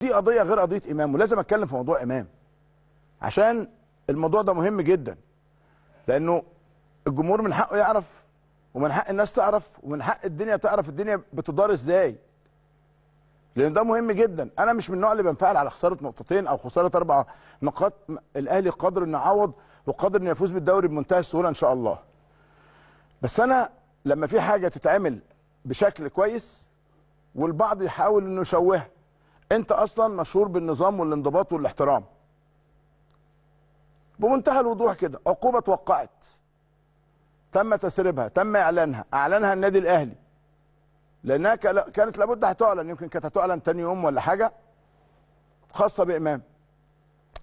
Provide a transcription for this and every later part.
دي قضيه غير قضيه امام، ولازم اتكلم في موضوع امام عشان الموضوع ده مهم جدا، لانه الجمهور من حقه يعرف، ومن حق الناس تعرف، ومن حق الدنيا تعرف الدنيا بتدار ازاي، لان ده مهم جدا. انا مش من النوع اللي بنفعل على خساره نقطتين او خساره 4 نقاط. الاهلي قادر انه يعوض وقادر انه يفوز بالدوري بمنتهى السهوله ان شاء الله. بس انا لما في حاجه تتعمل بشكل كويس والبعض يحاول انه يشوهها، انت اصلا مشهور بالنظام والانضباط والاحترام بمنتهى الوضوح كده. عقوبه اتوقعت، تم تسريبها، تم اعلانها النادي الاهلي، لانها كانت لابد هتعلن، يمكن كانت هتعلن تاني يوم ولا حاجه، خاصه بامام،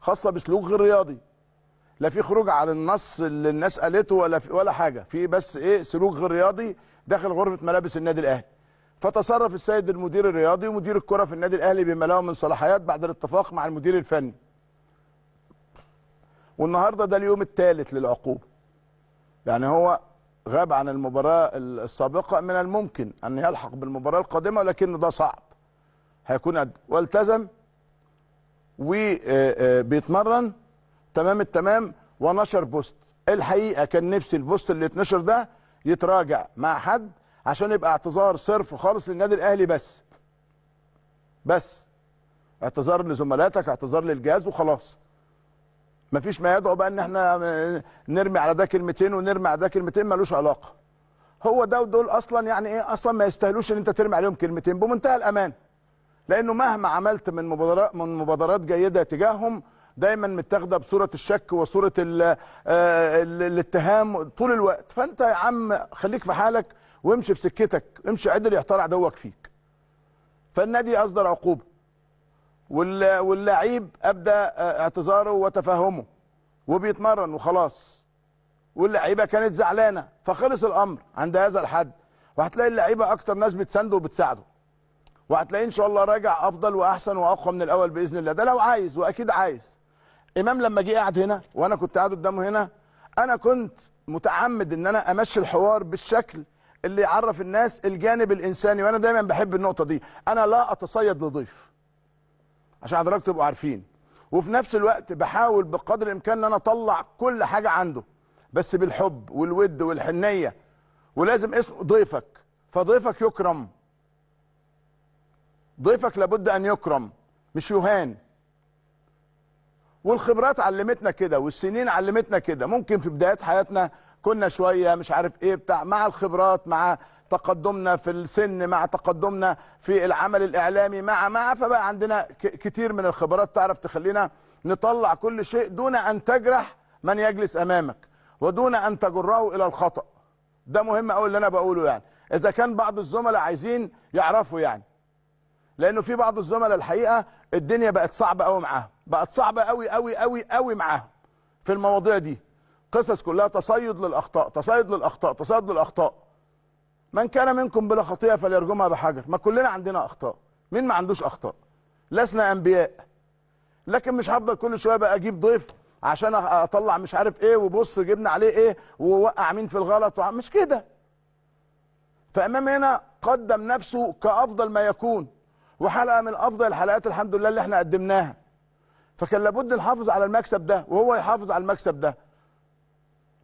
خاصه بسلوك غير رياضي، لا في خروج عن النص اللي الناس قالته ولا حاجه، في بس سلوك غير رياضي داخل غرفه ملابس النادي الاهلي. فتصرف السيد المدير الرياضي ومدير الكره في النادي الاهلي بما له من صلاحيات بعد الاتفاق مع المدير الفني. والنهارده ده اليوم الثالث للعقوبه. يعني هو غاب عن المباراه السابقه، من الممكن ان يلحق بالمباراه القادمه، ولكنه ده صعب. هيكون والتزم وبيتمرن تمام التمام ونشر بوست. الحقيقه كان نفسي البوست اللي اتنشر ده يتراجع مع حد عشان يبقى اعتذار صرف خالص للنادي الاهلي، بس اعتذار لزملاتك، اعتذار للجهاز وخلاص. مفيش ما يدعو بقى ان احنا نرمي على ده كلمتين ونرمي على ده كلمتين، ملوش علاقه. هو ده ودول اصلا يعني اصلا ما يستاهلوش ان انت ترمي عليهم كلمتين بمنتهى الامان، لانه مهما عملت من مبادرات جيده تجاههم دايما متاخده بصوره الشك وصوره الاتهام طول الوقت. فانت يا عم خليك في حالك وامشي في سكتك، امشي عدل يحتار عدوك فيك. فالنادي اصدر عقوبه، واللعيب ابدى اعتذاره وتفهمه وبيتمرن وخلاص، واللعيبه كانت زعلانه، فخلص الامر عند هذا الحد. وهتلاقي اللعيبه اكتر ناس بتسانده وبتساعده، وهتلاقيه ان شاء الله راجع افضل واحسن واقوى من الاول باذن الله. ده لو عايز، واكيد عايز. امام لما جه قاعد هنا وانا كنت قاعد قدامه هنا، انا كنت متعمد ان انا امشي الحوار بالشكل اللي يعرف الناس الجانب الانساني، وانا دايما بحب النقطه دي. انا لا اتصيد لضيف عشان حضرتك تبقوا عارفين، وفي نفس الوقت بحاول بقدر الامكان ان انا اطلع كل حاجه عنده، بس بالحب والود والحنيه. ولازم اسم ضيفك، فضيفك يكرم، ضيفك لابد ان يكرم مش يهان. والخبرات علمتنا كده، والسنين علمتنا كده. ممكن في بدايات حياتنا كنا شويه مش عارف بتاع، مع الخبرات، مع تقدمنا في السن، مع تقدمنا في العمل الاعلامي، فبقى عندنا كتير من الخبرات تعرف تخلينا نطلع كل شيء دون ان تجرح من يجلس امامك، ودون ان تجره الى الخطأ. ده مهم قوي اللي انا بقوله، يعني اذا كان بعض الزملاء عايزين يعرفوا، يعني لانه في بعض الزملاء الحقيقه الدنيا بقت صعبه قوي معاهم، بقت صعبه قوي قوي قوي قوي معاهم في المواضيع دي. قصص كلها تصيد للاخطاء، تصيد للاخطاء، تصيد للاخطاء. من كان منكم بلا خطيئه فليرجمها بحجر. ما كلنا عندنا اخطاء، مين ما عندوش اخطاء؟ لسنا انبياء. لكن مش هفضل كل شويه بقى اجيب ضيف عشان اطلع مش عارف وبص جبنا عليه ووقع مين في الغلط، مش كده. فامام هنا قدم نفسه كافضل ما يكون، وحلقه من افضل الحلقات الحمد لله اللي احنا قدمناها. فكان لابد نحافظ على المكسب ده، وهو يحافظ على المكسب ده.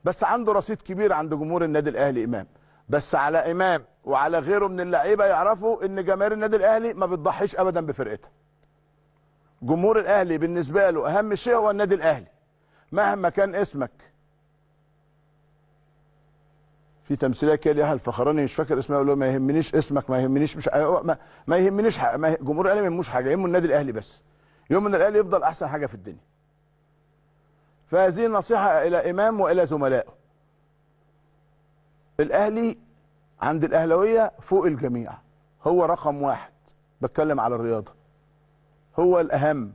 بس عنده رصيد كبير عند جمهور النادي الاهلي امام. بس على امام وعلى غيره من اللعيبه يعرفوا ان جماهير النادي الاهلي ما بتضحيش ابدا بفرقتها. جمهور الاهلي بالنسبه له اهم شيء هو النادي الاهلي، مهما كان اسمك. في تمثيليه كده ليها الفخراني مش فاكر اسمها، يقول له ما يهمنيش اسمك، ما يهمنيش مش ما يهمنيش جمهور الاهلي ما يهموش حاجه، يهمه النادي الاهلي بس. يوم ان الاهلي يفضل احسن حاجه في الدنيا. فهذه النصيحه الى امام والى زملائه. الاهلي عند الاهلاويه فوق الجميع، هو رقم واحد. بتكلم على الرياضه، هو الاهم،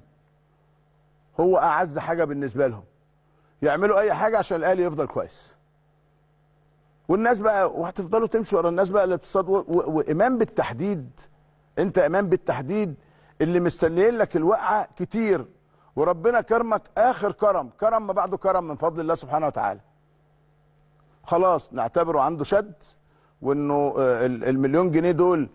هو اعز حاجه بالنسبه لهم. يعملوا اي حاجه عشان الاهلي يفضل كويس. والناس بقى، وهتفضلوا تمشوا ورا الناس بقى اللي وامام بالتحديد. انت امام بالتحديد اللي مستنيين لك الوقعه كتير، وربنا كرمك اخر كرم ما بعده كرم من فضل الله سبحانه وتعالى. خلاص نعتبره عنده شد، وانه المليون جنيه دول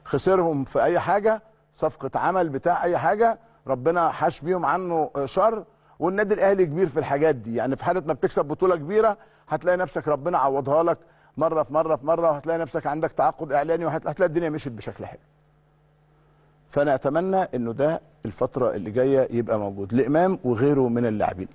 خسرهم في اي حاجه، صفقه عمل بتاع اي حاجه، ربنا حاش بيهم عنه شر. والنادي الاهلي كبير في الحاجات دي، يعني في حاله ما بتكسب بطوله كبيره هتلاقي نفسك ربنا عوضها لك مره في مره في مره، وهتلاقي نفسك عندك تعاقد اعلاني، وهتلاقي الدنيا مشيت بشكل حلو. فانا اتمنى انه ده الفتره اللي جايه يبقى موجود لامام وغيره من اللاعبين.